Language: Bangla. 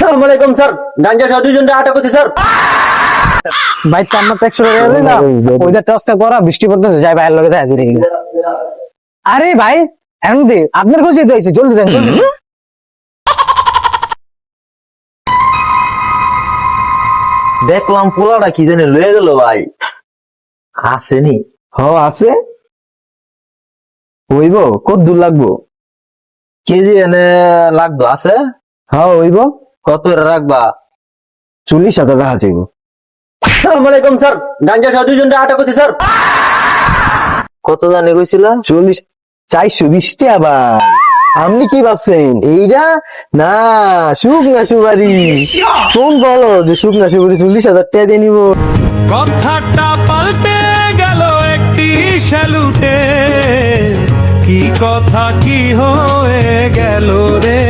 আসসালামু আলাইকুম স্যার, গাঞ্জা সহ দুইজনকে আটক করছি স্যার। ভাই তো আমরা তো 100 টাকা লইলাম, ওইটা টসটা করা বৃষ্টি পড়তেছে, যাই ভাইয়ের লগে দেখা দিই। আরে ভাই এখন দে আপনার কাছে তো আইছে, জলদি দেন জলদি দেন। দেখলাম পোলাটা কি জানি লয়ে গেল ভাই, আসেনি? হ আছে, হইব কত দূর লাগবো? কেজি এনে লাগতো আছে? হ্যাঁ হইব, কত রাখবা? 40,000 টাকা চাইব। আসসালামু আলাইকুম স্যার, গাঞ্জা সহ দুইজনকে আটক করছি স্যার। কত জানি কইছিল? 420 টাকা ভাই। আপনি কি ভাবছেন এইটা? না, শুকনা সুপারি। কোন বলো যে শুকনা সুপারি 40,000 টাকা দিয়ে নিবো? কথাটা পাল্টে গেল একটি স্যালুটে, কি কথা কি হয়ে গেল রে।